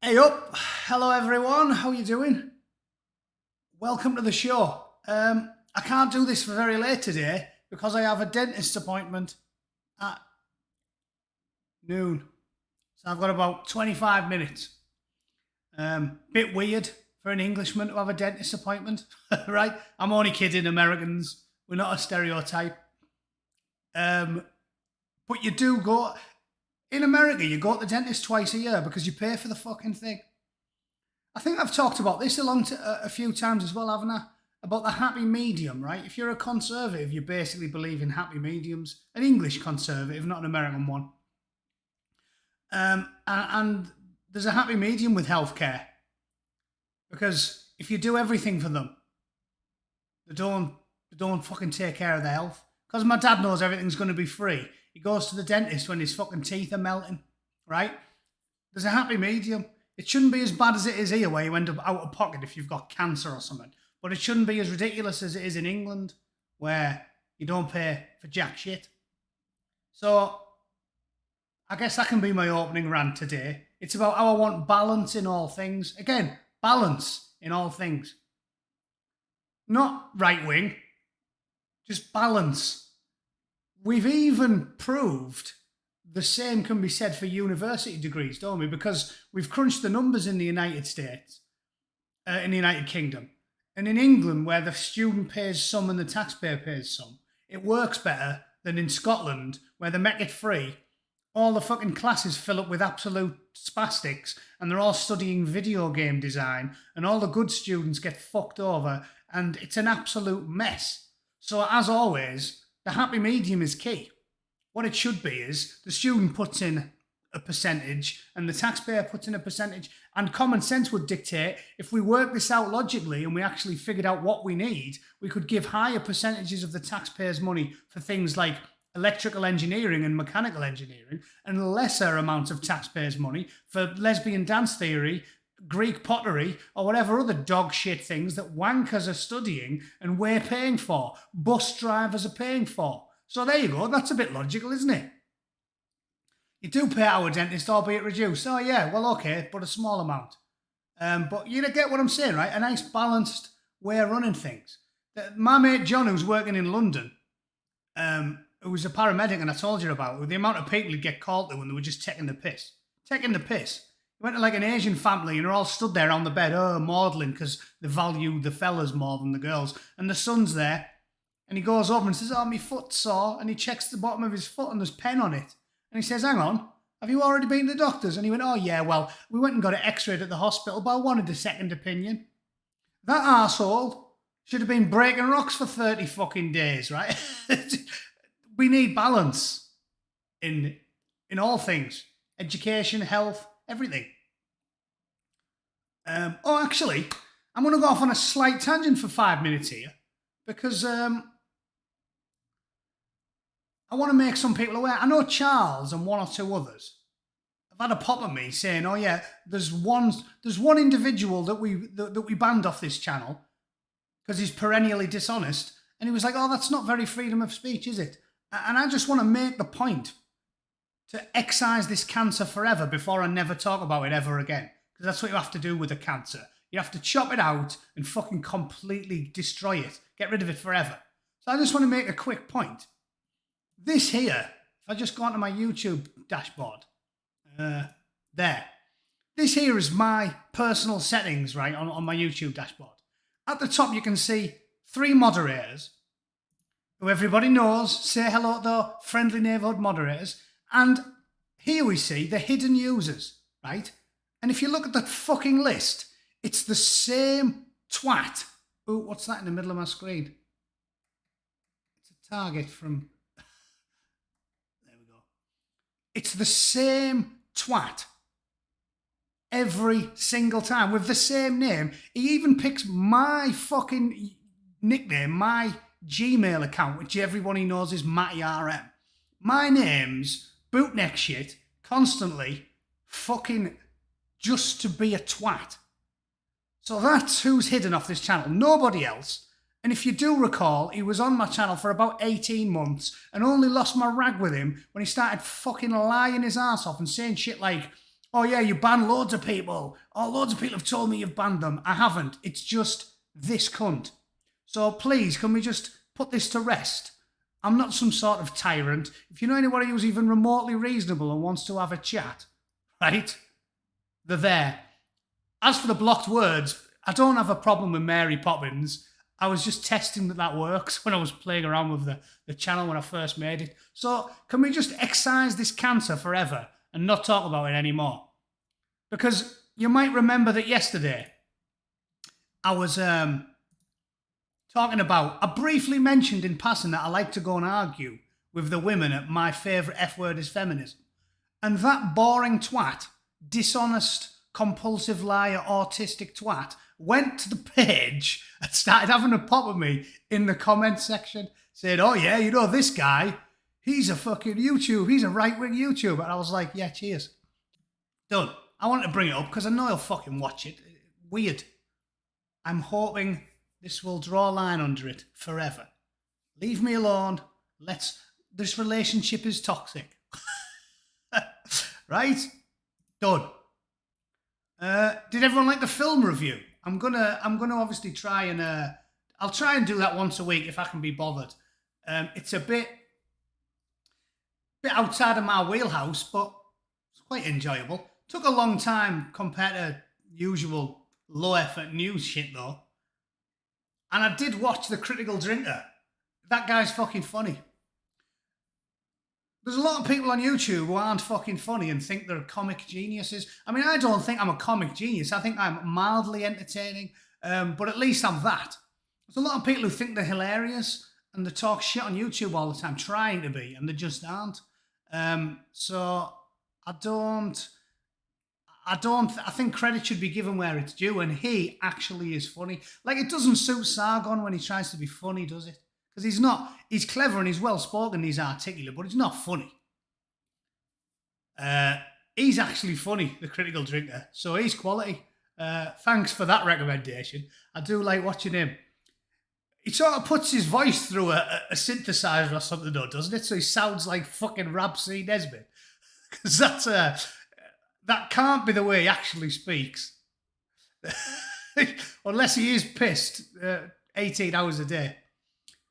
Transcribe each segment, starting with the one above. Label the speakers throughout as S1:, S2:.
S1: Hey up, hello everyone, how you doing? Welcome to the show. I can't do this for very late today because I have a dentist appointment at noon. So I've got about 25 minutes. Bit weird for an Englishman to have a dentist appointment, right? I'm only kidding, Americans. We're not a stereotype. But you do go, in America, you go to the dentist twice a year because you pay for the fucking thing. I think I've talked about this a few times as well, haven't I? About the happy medium, right? If you're a conservative, you basically believe in happy mediums. An English conservative, not an American one. And there's a happy medium with healthcare. Because if you do everything for them, they don't fucking take care of their health. Because my dad knows everything's going to be free. He goes to the dentist when his fucking teeth are melting, right? There's a happy medium. It shouldn't be as bad as it is here, where you end up out of pocket if you've got cancer or something. But it shouldn't be as ridiculous as it is in England, where you don't pay for jack shit. So, I guess that can be my opening rant today. It's about how I want balance in all things. Again, balance in all things. Not right wing, just balance. We've even proved the same can be said for university degrees, don't we? Because we've crunched the numbers in the United States, in the United Kingdom. And in England, where the student pays some and the taxpayer pays some, it works better than in Scotland, where they make it free. All the fucking classes fill up with absolute spastics, and they're all studying video game design, and all the good students get fucked over, and it's an absolute mess. So, as always, the happy medium is key. What it should be is the student puts in a percentage and the taxpayer puts in a percentage, and common sense would dictate if we work this out logically and we actually figured out what we need, we could give higher percentages of the taxpayers' money for things like electrical engineering and mechanical engineering, and lesser amounts of taxpayers' money for lesbian dance theory, Greek pottery, or whatever other dog shit things that wankers are studying and we're paying for, bus drivers are paying for. So there you go, that's a bit logical, isn't it? You do pay our dentist, albeit reduced. Oh yeah, well okay, but a small amount. But you get what I'm saying, right? A nice balanced way of running things. My mate John, who's working in London, who was a paramedic, and I told you about, with the amount of people he'd get called to when they were just taking the piss. Taking the piss. He went to like an Asian family and they're all stood there on the bed, maudlin, because they value the fellas more than the girls. And the son's there, and he goes over and says, my foot's sore. And he checks the bottom of his foot and there's pen on it. And he says, hang on, have you already been to the doctors? And he went, oh yeah, well, we went and got it x-rayed at the hospital, but I wanted a second opinion. That arsehole should have been breaking rocks for 30 fucking days, right? We need balance in all things. Education, health, everything. Actually, I'm going to go off on a slight tangent for 5 minutes here because I want to make some people aware. I know Charles and one or two others have had a pop at me saying, "Oh yeah, there's one individual that we banned off this channel because he's perennially dishonest," and he was like, "Oh, that's not very freedom of speech, is it?" And I just want to make the point to excise this cancer forever before I never talk about it ever again. Because that's what you have to do with a cancer. You have to chop it out and fucking completely destroy it. Get rid of it forever. So I just want to make a quick point. This here, if I just go onto my YouTube dashboard, there. This here is my personal settings, right, on my YouTube dashboard. At the top, you can see 3 moderators, who everybody knows, say hello to the friendly neighbourhood moderators. And here we see the hidden users, right? And if you look at that fucking list, it's the same twat. Ooh, what's that in the middle of my screen? It's a target from... There we go. It's the same twat every single time with the same name. He even picks my fucking nickname, my Gmail account, which everybody knows is Matty RM. My name's Bootneck shit, constantly, fucking just to be a twat. So that's who's hidden off this channel, nobody else. And if you do recall, he was on my channel for about 18 months and only lost my rag with him when he started fucking lying his ass off and saying shit like, Oh yeah, you ban loads of people. Oh, loads of people have told me you've banned them. I haven't. It's just this cunt. So please, can we just put this to rest? I'm not some sort of tyrant. If you know anybody who's even remotely reasonable and wants to have a chat, right? They're there. As for the blocked words, I don't have a problem with Mary Poppins. I was just testing that works when I was playing around with the channel when I first made it. So can we just excise this cancer forever and not talk about it anymore? Because you might remember that yesterday I was talking about, I briefly mentioned in passing that I like to go and argue with the women at my favourite F word is feminism. And that boring twat, dishonest, compulsive liar, autistic twat, went to the page and started having a pop at me in the comment section, saying, oh yeah, you know this guy, he's a fucking YouTube, he's a right-wing YouTuber. And I was like, yeah, cheers. Done. I wanted to bring it up because I know he'll fucking watch it. Weird. I'm hoping this will draw a line under it forever. Leave me alone. This relationship is toxic. Right? Done. Did everyone like the film review? I'm gonna obviously try and I'll try and do that once a week if I can be bothered. It's a bit outside of my wheelhouse, but it's quite enjoyable. Took a long time compared to usual low effort news shit though. And I did watch The Critical Drinker. That guy's fucking funny. There's a lot of people on YouTube who aren't fucking funny and think they're comic geniuses. I mean, I don't think I'm a comic genius. I think I'm mildly entertaining, but at least I'm that. There's a lot of people who think they're hilarious and they talk shit on YouTube all the time, trying to be, and they just aren't. So I think credit should be given where it's due, and he actually is funny. Like, it doesn't suit Sargon when he tries to be funny, does it? Because he's not. He's clever and he's well-spoken, he's articulate, but he's not funny. He's actually funny, The Critical Drinker, so he's quality. Thanks for that recommendation. I do like watching him. He sort of puts his voice through a synthesizer or something, though, doesn't it? So he sounds like fucking Rab C. Nesbitt. Because that can't be the way he actually speaks. Unless he is pissed 18 hours a day.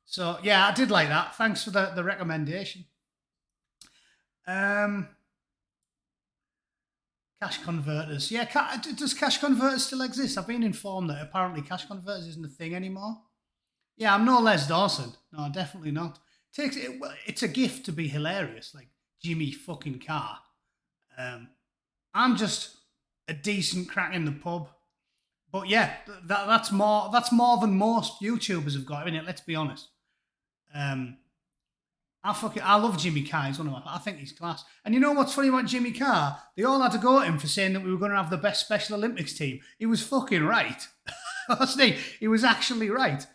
S1: So, yeah, I did like that. Thanks for the recommendation. Cash converters. Yeah, does cash converters still exist? I've been informed that apparently cash converters isn't a thing anymore. Yeah, I'm no Les Dawson. No, definitely not. It's a gift to be hilarious, like Jimmy fucking Carr. I'm just a decent crack in the pub. But yeah, that's more than most YouTubers have got, isn't it? Let's be honest. I love Jimmy Carr. He's one of I think he's class. And you know what's funny about Jimmy Carr? They all had to go at him for saying that we were going to have the best Special Olympics team. He was fucking right. Wasn't he? He was actually right.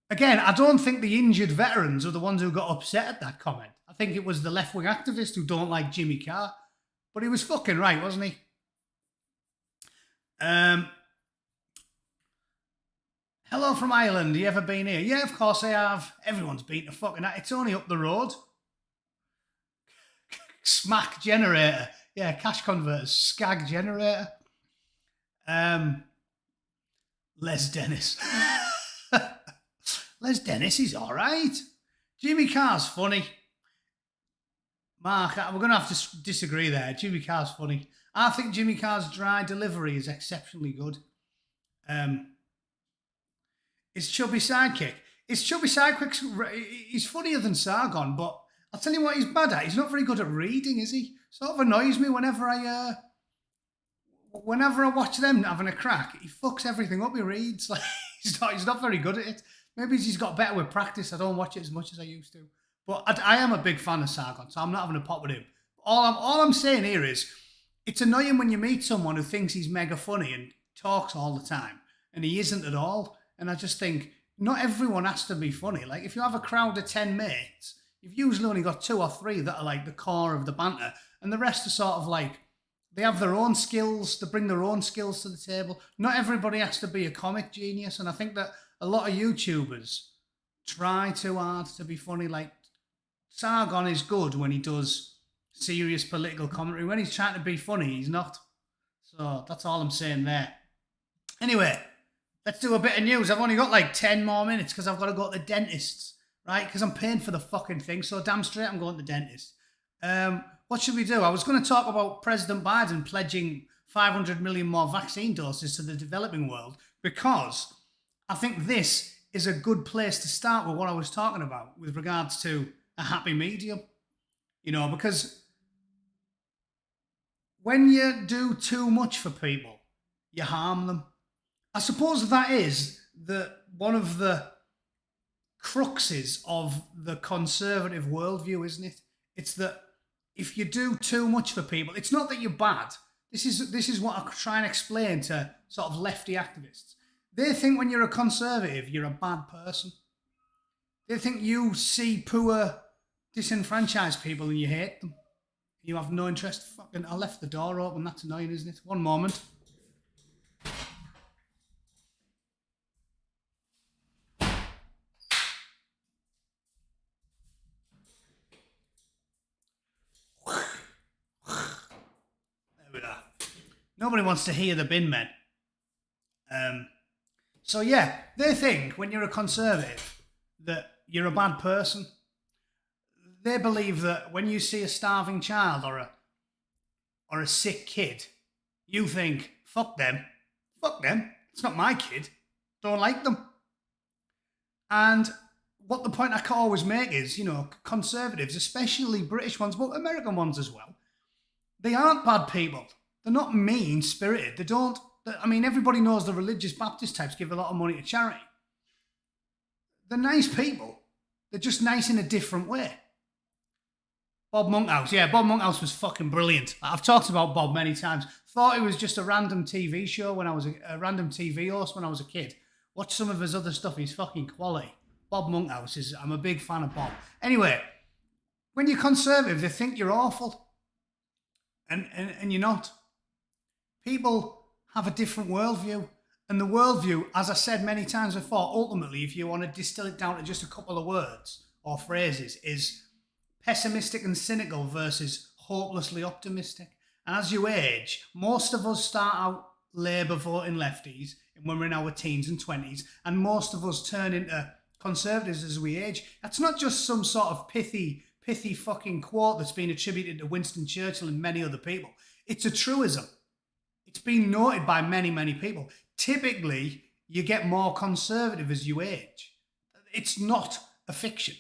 S1: Again, I don't think the injured veterans are the ones who got upset at that comment. I think it was the left-wing activists who don't like Jimmy Carr. But he was fucking right, wasn't he? Hello from Ireland. You ever been here? Yeah, of course I have. Everyone's been to fucking... It's only up the road. Smack generator. Yeah, cash converters. Skag generator. Les Dennis. Les Dennis is all right. Jimmy Carr's funny. Mark, we're going to have to disagree there. Jimmy Carr's funny. I think Jimmy Carr's dry delivery is exceptionally good. His chubby sidekick. He's funnier than Sargon, but I'll tell you what he's bad at. He's not very good at reading, is he? Sort of annoys me whenever I watch them having a crack. He fucks everything up he reads. Like he's not very good at it. Maybe he's got better with practice. I don't watch it as much as I used to. But I am a big fan of Sargon, so I'm not having a pop with him. All I'm saying here is, it's annoying when you meet someone who thinks he's mega funny and talks all the time, and he isn't at all. And I just think, not everyone has to be funny. Like, if you have a crowd of 10 mates, you've usually only got 2 or 3 that are like the core of the banter, and the rest are sort of like, they have their own skills, they bring their own skills to the table. Not everybody has to be a comic genius, and I think that a lot of YouTubers try too hard to be funny. Like, Sargon is good when he does serious political commentary. When he's trying to be funny, he's not. So that's all I'm saying there. Anyway, let's do a bit of news. I've only got like 10 more minutes because I've got to go to the dentist's, right? Because I'm paying for the fucking thing. So damn straight I'm going to the dentist. What should we do? I was going to talk about President Biden pledging 500 million more vaccine doses to the developing world because I think this is a good place to start with what I was talking about with regards to a happy medium. You know, because when you do too much for people, you harm them. I suppose that is one of the cruxes of the conservative worldview, isn't it? It's that if you do too much for people, it's not that you're bad. This is what I try and explain to sort of lefty activists. They think when you're a conservative, you're a bad person. They think you see poor, disenfranchised people and you hate them. You have no interest. Fucking, I left the door open. That's annoying, isn't it? One moment. Nobody wants to hear the bin men. So yeah, they think when you're a conservative that you're a bad person. They believe that when you see a starving child or a sick kid, you think, fuck them. It's not my kid. Don't like them. And what the point I can always make is, you know, conservatives, especially British ones, but American ones as well, they aren't bad people. They're not mean-spirited. They don't... I mean, everybody knows the religious Baptist types give a lot of money to charity. They're nice people. They're just nice in a different way. Bob Monkhouse. Yeah, Bob Monkhouse was fucking brilliant. I've talked about Bob many times. Thought he was just a random TV show when I was a random TV host when I was a kid. Watch some of his other stuff. He's fucking quality. Bob Monkhouse is... I'm a big fan of Bob. Anyway, when you're conservative, they think you're awful. And you're not. People have a different worldview. And the worldview, as I said many times before, ultimately, if you want to distill it down to just a couple of words or phrases, is pessimistic and cynical versus hopelessly optimistic. And as you age, most of us start out Labour voting lefties when we're in our teens and 20s, and most of us turn into conservatives as we age. That's not just some sort of pithy fucking quote that's been attributed to Winston Churchill and many other people. It's a truism. It's been noted by many, many people. Typically, you get more conservative as you age. It's not a fiction.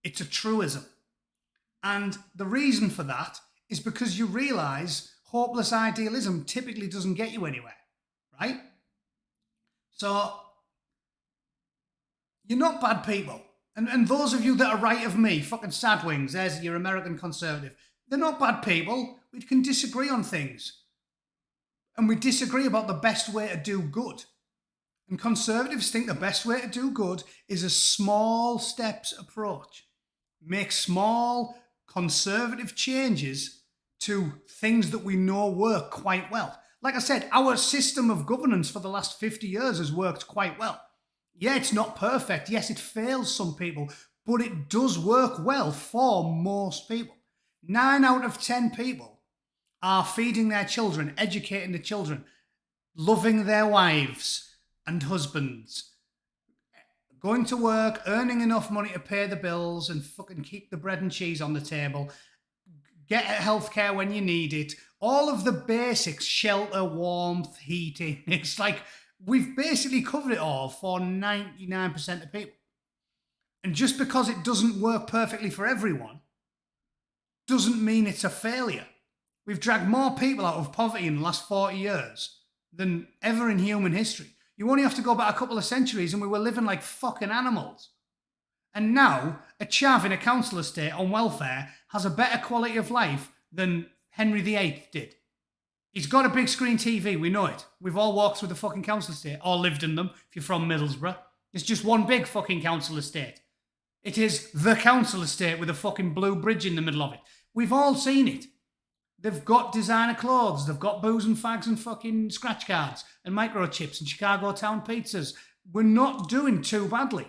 S1: It's a truism. And the reason for that is because you realise hopeless idealism typically doesn't get you anywhere, right? So, you're not bad people. And those of you that are right of me, fucking sadwings, there's your American conservative, they're not bad people. We can disagree on things. And we disagree about the best way to do good. And conservatives think the best way to do good is a small steps approach. Make small conservative changes to things that we know work quite well. Like I said, our system of governance for the last 50 years has worked quite well. Yeah, it's not perfect. Yes, it fails some people, but it does work well for most people. 9 out of 10 people are feeding their children, educating the children, loving their wives and husbands, going to work, earning enough money to pay the bills and fucking keep the bread and cheese on the table, get healthcare when you need it, all of the basics, shelter, warmth, heating. It's like we've basically covered it all for 99% of people. And just because it doesn't work perfectly for everyone doesn't mean it's a failure. We've dragged more people out of poverty in the last 40 years than ever in human history. You only have to go back a couple of centuries and we were living like fucking animals. And now, a chav in a council estate on welfare has a better quality of life than Henry VIII did. He's got a big screen TV, we know it. We've all walked through the fucking council estate, or lived in them, if you're from Middlesbrough. It's just one big fucking council estate. It is the council estate with a fucking blue bridge in the middle of it. We've all seen it. They've got designer clothes, they've got booze and fags and fucking scratch cards and microchips and Chicago town pizzas. We're not doing too badly.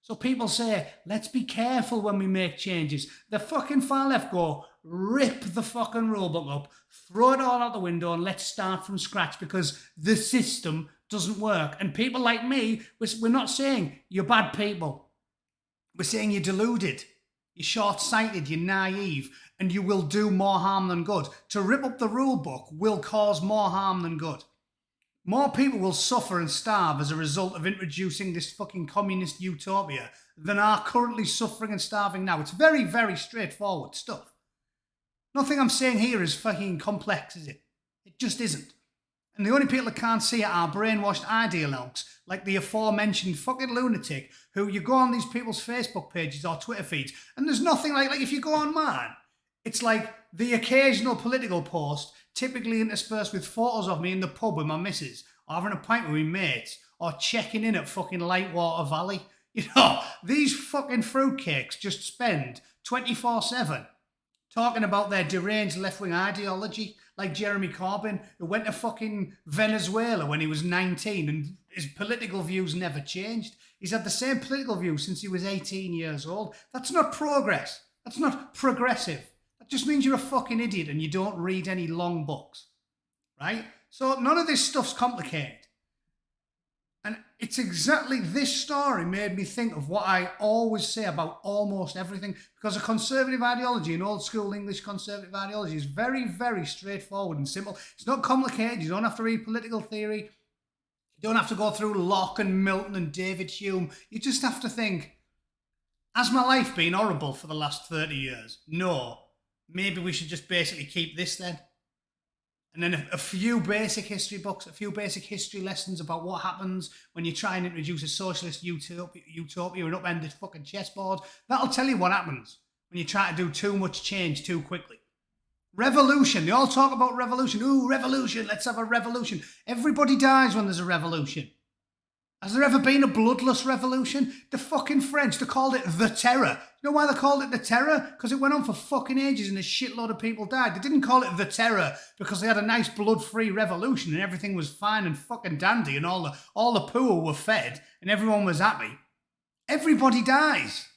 S1: So people say, let's be careful when we make changes. The fucking far left go, rip the fucking rulebook up, throw it all out the window, and let's start from scratch because the system doesn't work. And people like me, we're not saying you're bad people. We're saying you're deluded, you're short-sighted, you're naive, and you will do more harm than good. To rip up the rule book will cause more harm than good. More people will suffer and starve as a result of introducing this fucking communist utopia than are currently suffering and starving now. It's very, very straightforward stuff. Nothing I'm saying here is fucking complex, is it? It just isn't. And the only people that can't see it are brainwashed ideologues like the aforementioned fucking lunatic who you go on these people's Facebook pages or Twitter feeds and there's nothing like if you go on mine, it's like the occasional political post typically interspersed with photos of me in the pub with my missus or having a pint with my mates or checking in at fucking Lightwater Valley. You know, these fucking fruitcakes just spend 24/7 talking about their deranged left-wing ideology, like Jeremy Corbyn, who went to fucking Venezuela when he was 19 and his political views never changed. He's had the same political views since he was 18 years old. That's not progress. That's not progressive. That just means you're a fucking idiot and you don't read any long books, right? So none of this stuff's complicated. And it's exactly this story made me think of what I always say about almost everything, because a conservative ideology, an old school English conservative ideology, is very, very straightforward and simple. It's not complicated. You don't have to read political theory. You don't have to go through Locke and Milton and David Hume. You just have to think, has my life been horrible for the last 30 years? No. Maybe we should just basically keep this then. And then a few basic history books, a few basic history lessons about what happens when you try and introduce a socialist utopia and upend the fucking chessboard. That'll tell you what happens when you try to do too much change too quickly. Revolution. They all talk about revolution. Ooh, revolution. Let's have a revolution. Everybody dies when there's a revolution. Has there ever been a bloodless revolution? The fucking French, they called it the Terror. You know why they called it the Terror? Because it went on for fucking ages and a shitload of people died. They didn't call it the Terror because they had a nice blood-free revolution and everything was fine and fucking dandy and all the poor were fed and everyone was happy. Everybody dies.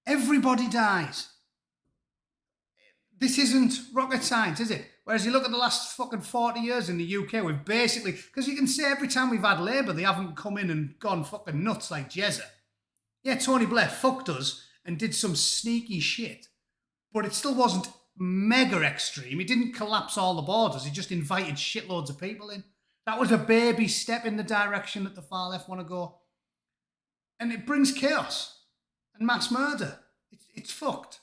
S1: Everybody dies. This isn't rocket science, is it? Whereas you look at the last fucking 40 years in the UK, we've basically... Because you can say every time we've had Labour, they haven't come in and gone fucking nuts like Jezza. Yeah, Tony Blair fucked us and did some sneaky shit. But it still wasn't mega extreme. He didn't collapse all the borders. He just invited shitloads of people in. That was a baby step in the direction that the far left want to go. And it brings chaos and mass murder. It's fucked.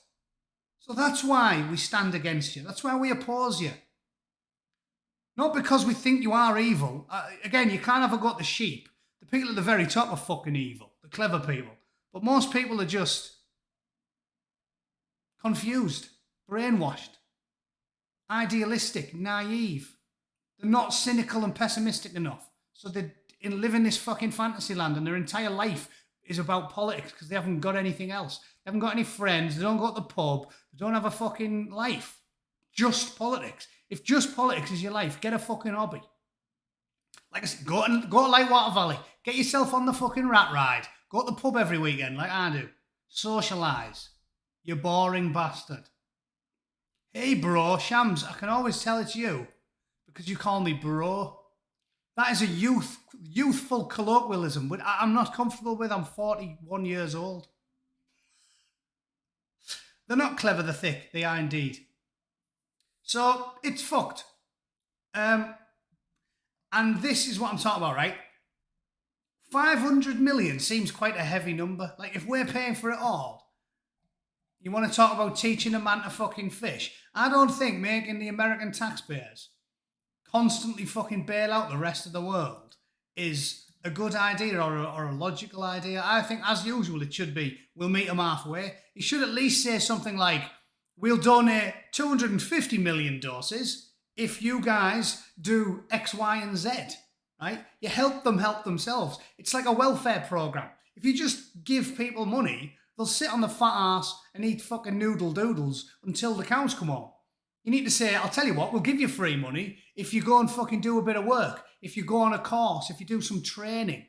S1: So that's why we stand against you. That's why we oppose you. Not because we think you are evil. Again, you can't have a go at the sheep. The people at the very top are fucking evil. The clever people. But most people are just confused, brainwashed, idealistic, naive. They're not cynical and pessimistic enough. So they live in this fucking fantasy land and their entire life is about politics because they haven't got anything else. They haven't got any friends. They don't go to the pub. They don't have a fucking life. Just politics. If just politics is your life, get a fucking hobby. Like I said, go to Lightwater Valley. Get yourself on the fucking rat ride. Go to the pub every weekend like I do. Socialise. You boring bastard. Hey bro, Shams, I can always tell it's you because you call me bro. That is a youthful colloquialism, but I'm not comfortable with. I'm 41 years old. They're not clever, they're thick. They are indeed. So, it's fucked. And this is what I'm talking about, right? 500 million seems quite a heavy number. Like, if we're paying for it all, you want to talk about teaching a man to fucking fish? I don't think making the American taxpayers constantly fucking bail out the rest of the world is a good idea or a logical idea. I think, as usual, it should be, we'll meet them halfway. You should at least say something like, we'll donate 250 million doses if you guys do X, Y, and Z, right? You help them help themselves. It's like a welfare program. If you just give people money, they'll sit on the fat ass and eat fucking noodle doodles until the cows come home. You need to say, I'll tell you what, we'll give you free money if you go and fucking do a bit of work, if you go on a course, if you do some training,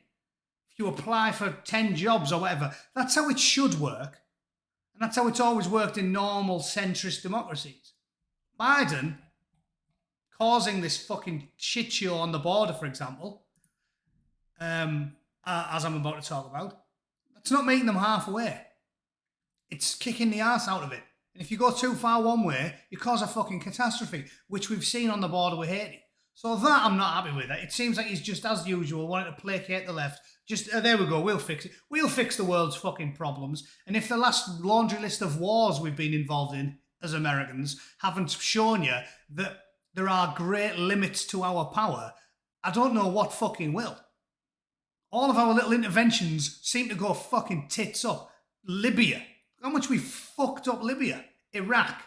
S1: if you apply for 10 jobs or whatever. That's how it should work. And that's how it's always worked in normal centrist democracies. Biden causing this fucking shit show on the border, for example, as I'm about to talk about, that's not making them halfway. It's kicking the arse out of it. And if you go too far one way, you cause a fucking catastrophe, which we've seen on the border with Haiti. So that I'm not happy with. It seems like he's just, as usual, wanting to placate the left. Just, there we go, we'll fix it. We'll fix the world's fucking problems. And if the last laundry list of wars we've been involved in as Americans haven't shown you that there are great limits to our power, I don't know what fucking will. All of our little interventions seem to go fucking tits up. Libya. How much we fucked up Libya. Iraq.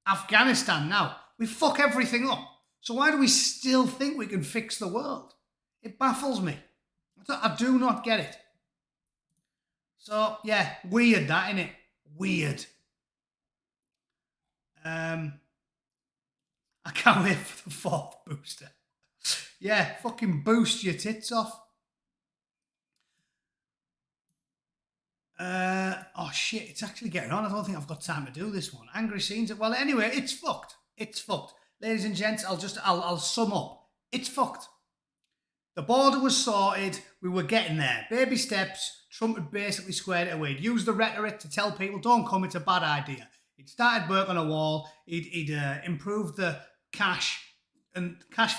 S1: Afghanistan now. We fuck everything up. So why do we still think we can fix the world? It baffles me. I do not get it. So, yeah, weird that, innit? Weird. I can't wait for the fourth booster. Yeah, fucking boost your tits off. Oh shit, it's actually getting on. I don't think I've got time to do this one. Angry scenes. Well, anyway, it's fucked. It's fucked. Ladies and gents, I'll sum up. It's fucked. The border was sorted. We were getting there. Baby steps. Trump had basically squared it away. He'd used the rhetoric to tell people, don't come, it's a bad idea. He'd started work on a wall. He'd improved the cash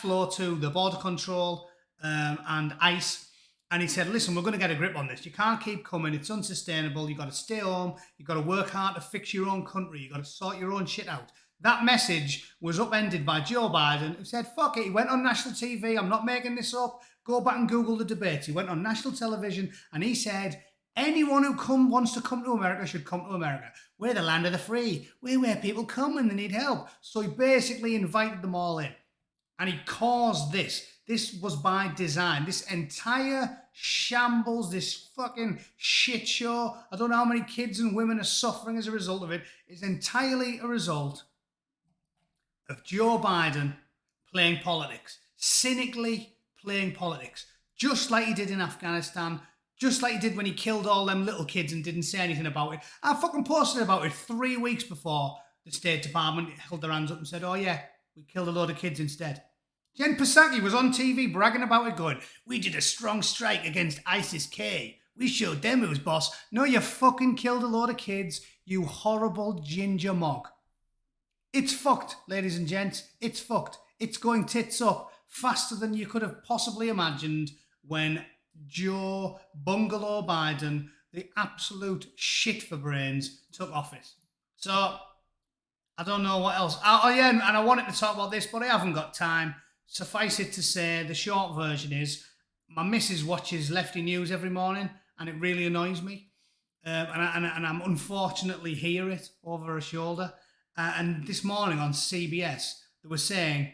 S1: flow to the border control and ICE. And he said, listen, we're going to get a grip on this. You can't keep coming. It's unsustainable. You've got to stay home. You've got to work hard to fix your own country. You've got to sort your own shit out. That message was upended by Joe Biden, who said, fuck it. He went on national TV. I'm not making this up. Go back and Google the debates. He went on national television and he said, anyone who wants to come to America should come to America. We're the land of the free. We're where people come when they need help. So he basically invited them all in. And he caused this. This was by design. This entire shambles, this fucking shit show, I don't know how many kids and women are suffering as a result of it, is entirely a result of Joe Biden playing politics. Cynically playing politics. Just like he did in Afghanistan. Just like he did when he killed all them little kids and didn't say anything about it. I fucking posted about it 3 weeks before the State Department held their hands up and said, oh yeah, we killed a load of kids instead. Jen Psaki was on TV bragging about it going, we did a strong strike against ISIS-K. We showed them who's boss. No, you fucking killed a load of kids, you horrible ginger mog. It's fucked, ladies and gents. It's fucked. It's going tits up faster than you could have possibly imagined when Joe Bungalow Biden, the absolute shit for brains, took office. So, I don't know what else. Oh yeah, and I wanted to talk about this, but I haven't got time. Suffice it to say, the short version is, my missus watches Lefty News every morning, and it really annoys me. And I'm unfortunately hear it over her shoulder. And this morning on CBS, they were saying,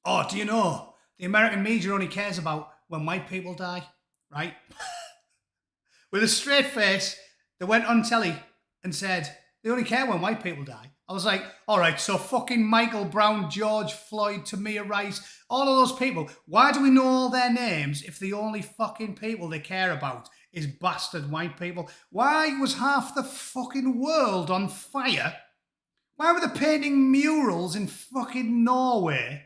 S1: oh, do you know, the American media only cares about when white people die, right? With a straight face, they went on telly and said, they only care when white people die. I was like, all right, so fucking Michael Brown, George Floyd, Tamir Rice, all of those people, why do we know all their names if the only fucking people they care about is bastard white people? Why was half the fucking world on fire? Why were they painting murals in fucking Norway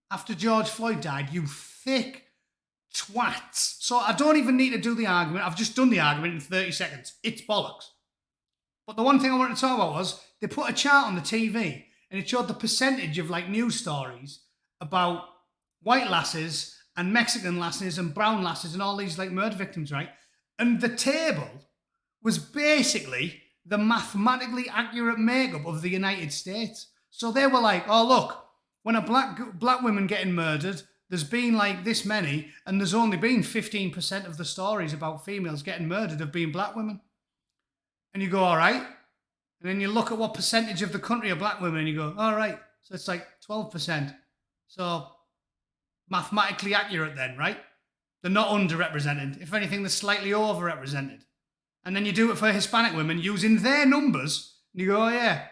S1: after George Floyd died, you thick twats? So I don't even need to do the argument. I've just done the argument in 30 seconds. It's bollocks. But the one thing I wanted to talk about was they put a chart on the TV and it showed the percentage of like news stories about white lasses and Mexican lasses and brown lasses and all these like murder victims, right? And the table was basically the mathematically accurate makeup of the United States. So they were like, oh look, when a black woman getting murdered, there's been like this many, and there's only been 15% of the stories about females getting murdered have been black women. And you go, all right. And then you look at what percentage of the country are black women and you go, all right. So it's like 12%. So mathematically accurate then, right? They're not underrepresented. If anything, they're slightly overrepresented. And then you do it for Hispanic women using their numbers. And you go, oh yeah,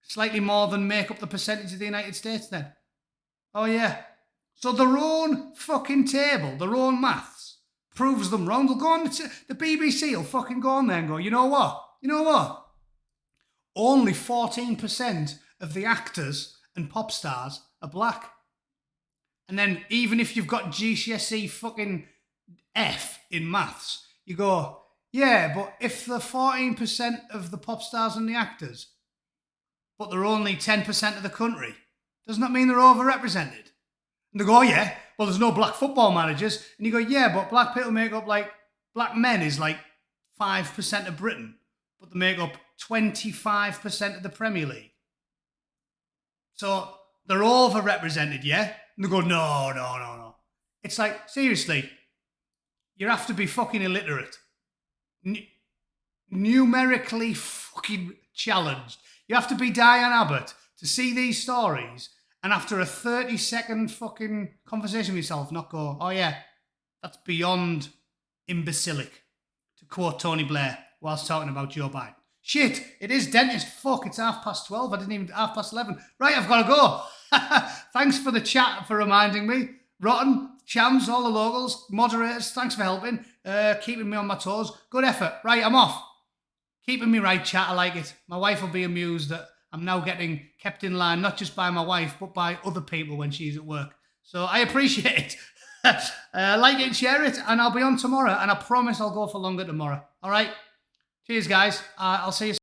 S1: slightly more than make up the percentage of the United States then. Oh yeah. So their own fucking table, their own maths, proves them wrong. They'll go on, the BBC will fucking go on there and go, you know what? You know what? Only 14% of the actors and pop stars are black. And then even if you've got GCSE fucking F in maths, you go, yeah, but if the 14% of the pop stars and the actors, but they're only 10% of the country, doesn't that mean they're overrepresented? And they go, oh, yeah, well, there's no black football managers. And you go, yeah, but black people make up like, black men is like 5% of Britain, but they make up 25% of the Premier League. So they're overrepresented, yeah? And they go, no. It's like, seriously, you have to be fucking illiterate. Numerically fucking challenged. You have to be Diane Abbott to see these stories and after a 30-second fucking conversation with yourself not go, oh yeah, that's beyond imbecilic, to quote Tony Blair whilst talking about Joe Biden. Shit, it is dentist. Fuck, it's 12:30. I didn't even, 11:30. Right, I've got to go. Thanks for the chat, for reminding me. Rotten, Chams, all the locals, moderators, thanks for helping, keeping me on my toes. Good effort. Right, I'm off. Keeping me right, chat, I like it. My wife will be amused that I'm now getting kept in line, not just by my wife, but by other people when she's at work. So I appreciate it. Like it and share it, and I'll be on tomorrow, and I promise I'll go for longer tomorrow. All right? Cheers, guys. I'll see you soon.